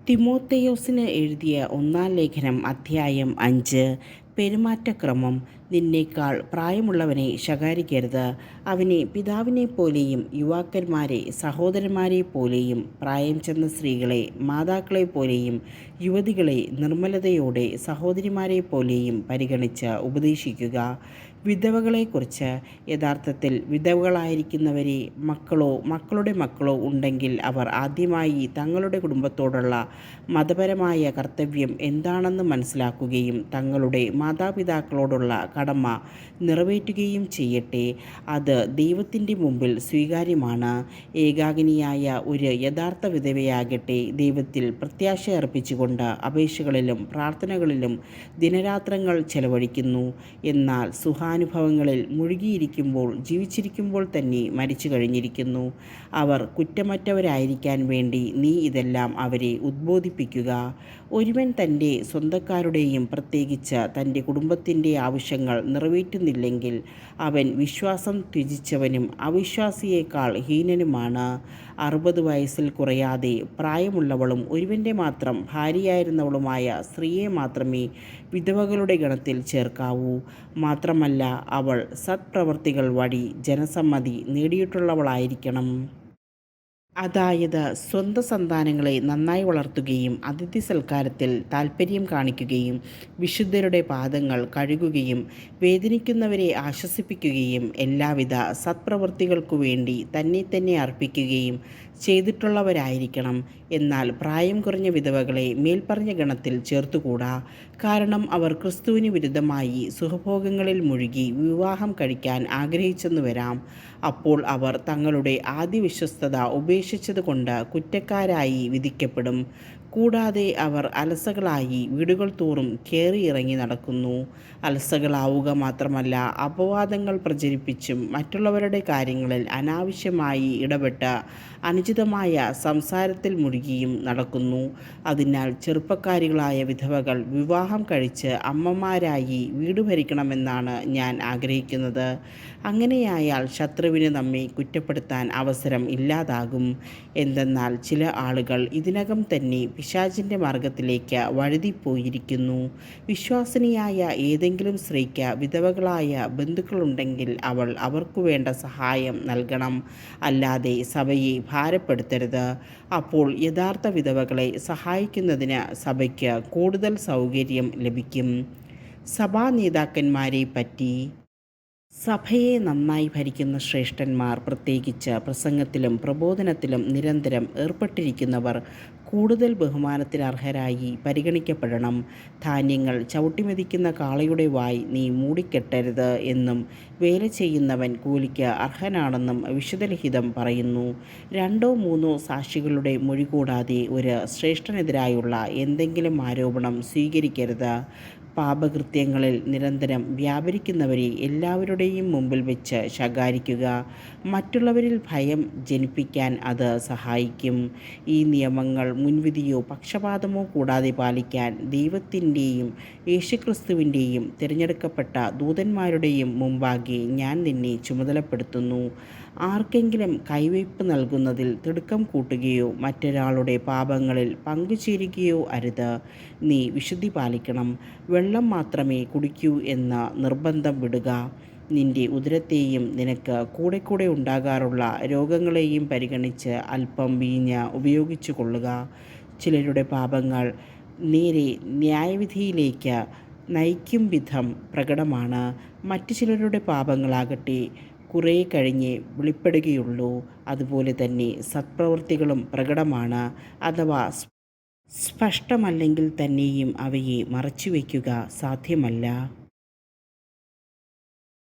തിമോഥെയോസിന് എഴുതിയ ഒന്നാം ലേഖനം അധ്യായം 5. പെരുമാറ്റക്രമം. നിന്നേക്കാൾ പ്രായമുള്ളവനെ ശകാരിക്കരുത്. അവനെ പിതാവിനെപ്പോലെയും യുവാക്കന്മാരെ സഹോദരന്മാരെപ്പോലെയും പ്രായം ചെന്ന സ്ത്രീകളെ മാതാക്കളെപ്പോലെയും യുവതികളെ നിർമ്മലതയോടെ സഹോദരിമാരെപ്പോലെയും പരിഗണിച്ച് ഉപദേശിക്കുക. വിധവകളെക്കുറിച്ച്, യഥാർത്ഥത്തിൽ വിധവകളായിരിക്കുന്നവരെ മക്കളോ മക്കളുടെ മക്കളോ ഉണ്ടെങ്കിൽ അവർ ആദ്യമായി തങ്ങളുടെ കുടുംബത്തോടുള്ള മതപരമായ കർത്തവ്യം എന്താണെന്ന് മനസ്സിലാക്കുകയും തങ്ങളുടെ മാതാപിതാക്കളോടുള്ള കടമ നിറവേറ്റുകയും ചെയ്യട്ടെ. അത് ദൈവത്തിൻ്റെ മുമ്പിൽ സ്വീകാര്യമാണ്. ഏകാകിനിയായ ഒരു യഥാർത്ഥ വിധവയാകട്ടെ ദൈവത്തിൽ പ്രത്യാശ അർപ്പിച്ചുകൊണ്ട് അപേക്ഷകളിലും പ്രാർത്ഥനകളിലും ദിനരാത്രങ്ങൾ ചെലവഴിക്കുന്നു. എന്നാൽ സുഖാനുഭവങ്ങളിൽ മുഴുകിയിരിക്കുമ്പോൾ ജീവിച്ചിരിക്കുമ്പോൾ തന്നെ മരിച്ചു കഴിഞ്ഞിരിക്കുന്നു. അവർ കുറ്റമറ്റവരായിരിക്കാൻ വേണ്ടി നീ ഇതെല്ലാം അവരെ ഉദ്ബോധിപ്പിക്കുക. ഒരുവൻ തൻ്റെ സ്വന്തക്കാരുടെയും പ്രത്യേകിച്ച് തൻ്റെ കുടുംബത്തിൻ്റെ ആവശ്യങ്ങൾ നിറവേറ്റുന്നില്ലെങ്കിൽ അവൻ വിശ്വാസം ത്യജിച്ചവനും അവിശ്വാസിയേക്കാൾ ഹീനനുമാണ്. 60 വയസ്സിൽ കുറയാതെ പ്രായമുള്ളവളും ഒരുവൻ്റെ മാത്രം ഭാര്യയായിരുന്നവളുമായ സ്ത്രീയെ മാത്രമേ വിധവകളുടെ ഗണത്തിൽ ചേർക്കാവൂ. മാത്രമല്ല, അവൾ സത്പ്രവൃത്തികൾ വഴി ജനസമ്മതി നേടിയിട്ടുള്ളവളായിരിക്കണം. അതായത് സ്വന്തം സന്താനങ്ങളെ നന്നായി വളർത്തുകയും അതിഥി സൽക്കാരത്തിൽ താൽപ്പര്യം കാണിക്കുകയും വിശുദ്ധരുടെ പാദങ്ങൾ കഴുകുകയും വേദനിക്കുന്നവരെ ആശ്വസിപ്പിക്കുകയും എല്ലാവിധ സത്പ്രവൃത്തികൾക്കു വേണ്ടി തന്നെ അർപ്പിക്കുകയും ചെയ്തിട്ടുള്ളവരായിരിക്കണം. എന്നാൽ പ്രായം കുറഞ്ഞ വിധവകളെ മേൽപ്പറഞ്ഞ ഗണത്തിൽ ചേർത്തുകൂടാ. കാരണം അവർ ക്രിസ്തുവിന് വിരുദ്ധമായി സുഖഭോഗങ്ങളിൽ മുഴുകി വിവാഹം കഴിക്കാൻ ആഗ്രഹിച്ചെന്നു വരാം. അപ്പോൾ അവർ തങ്ങളുടെ ആദ്യ വിശ്വസ്തത ഉപേക്ഷിച്ചതുകൊണ്ട് കുറ്റക്കാരായി വിധിക്കപ്പെടും. കൂടാതെ അവർ അലസകളായി വീടുകൾ തോറും കയറിയിറങ്ങി നടക്കുന്നു. അലസകളാവുക മാത്രമല്ല, അപവാദങ്ങൾ പ്രചരിപ്പിച്ചും മറ്റുള്ളവരുടെ കാര്യങ്ങളിൽ അനാവശ്യമായി ഇടപെട്ട് അനുചിതമായ സംസാരത്തിൽ മുഴുകിയും നടക്കുന്നു. അതിനാൽ ചെറുപ്പക്കാരികളായ വിധവകൾ വിവാഹം കഴിച്ച് അമ്മമാരായി വീട് ഭരിക്കണമെന്നാണ് ഞാൻ ആഗ്രഹിക്കുന്നത്. അങ്ങനെയായാൽ ശത്രുവിന് നമ്മെ കുറ്റപ്പെടുത്താൻ അവസരം ഇല്ലാതാകും. എന്തെന്നാൽ ചില ആളുകൾ ഇതിനകം തന്നെ പിശാചിൻ്റെ മാർഗത്തിലേക്ക് വഴുതിപ്പോയിരിക്കുന്നു. വിശ്വാസിനിയായ ഏതെങ്കിലും സ്ത്രീക്ക് വിധവകളായ ബന്ധുക്കളുണ്ടെങ്കിൽ അവൾ അവർക്കു വേണ്ട സഹായം നൽകണം, അല്ലാതെ സഭയെ ഭാരപ്പെടുത്തരുത്. അപ്പോൾ യഥാർത്ഥ വിധവകളെ സഹായിക്കുന്നതിന് സഭയ്ക്ക് കൂടുതൽ സൗകര്യം ലഭിക്കും. സഭാ നേതാക്കന്മാരെ പറ്റി. സഭയെ നന്നായി ഭരിക്കുന്ന ശ്രേഷ്ഠന്മാർ, പ്രത്യേകിച്ച് പ്രസംഗത്തിലും പ്രബോധനത്തിലും നിരന്തരം ഏർപ്പെട്ടിരിക്കുന്നവർ കൂടുതൽ ബഹുമാനത്തിന് അർഹരായി പരിഗണിക്കപ്പെടണം. ധാന്യങ്ങൾ ചവിട്ടിമെതിക്കുന്ന കാളയുടെ വായ് നീ മൂടിക്കെട്ടരുത് എന്നും വേല ചെയ്യുന്നവൻ കൂലിക്ക് അർഹനാണെന്നും വിശുദ്ധലിഖിതം പറയുന്നു. 2 or 3 സാക്ഷികളുടെ മൊഴി കൂടാതെ ഒരു ശ്രേഷ്ഠനെതിരായുള്ള എന്തെങ്കിലും ആരോപണം സ്വീകരിക്കരുത്. പാപകൃത്യങ്ങളിൽ നിരന്തരം വ്യാപരിക്കുന്നവരെ എല്ലാവരുടെയും മുമ്പിൽ വെച്ച് ശകാരിക്കുക. മറ്റുള്ളവരിൽ ഭയം ജനിപ്പിക്കാൻ അത് സഹായിക്കും. ഈ നിയമങ്ങൾ മുൻവിധിയോ പക്ഷപാതമോ കൂടാതെ പാലിക്കാൻ ദൈവത്തിൻ്റെയും യേശുക്രിസ്തുവിൻ്റെയും തിരഞ്ഞെടുക്കപ്പെട്ട ദൂതന്മാരുടെയും മുമ്പാകെ ഞാൻ നിന്നെ ചുമതലപ്പെടുത്തുന്നു. ആർക്കെങ്കിലും കൈവയ്പ് നൽകുന്നതിൽ തിടുക്കം കൂട്ടുകയോ മറ്റൊരാളുടെ പാപങ്ങളിൽ പങ്കുചേരുകയോ അരുത്. നീ വിശുദ്ധി പാലിക്കണം. വെള്ളം മാത്രമേ കുടിക്കൂ എന്ന നിർബന്ധം വിടുക. നിന്റെ ഉദരത്തെയും നിനക്ക് കൂടെ ഉണ്ടാകാറുള്ള രോഗങ്ങളെയും പരിഗണിച്ച് അല്പം വീഞ്ഞ് ഉപയോഗിച്ചു കൊള്ളുക. ചിലരുടെ പാപങ്ങൾ നേരെ ന്യായവിധിയിലേക്ക് നയിക്കും വിധം പ്രകടമാണ്. മറ്റു ചിലരുടെ പാപങ്ങളാകട്ടെ കുറേ കഴിഞ്ഞേ വെളിപ്പെടുകയുള്ളൂ. അതുപോലെ തന്നെ സത്പ്രവൃത്തികളും പ്രകടമാണ്, അഥവാ സ്പഷ്ടമല്ലെങ്കിൽ തന്നെയും അവയെ മറച്ചുവെക്കുക സാധ്യമല്ല.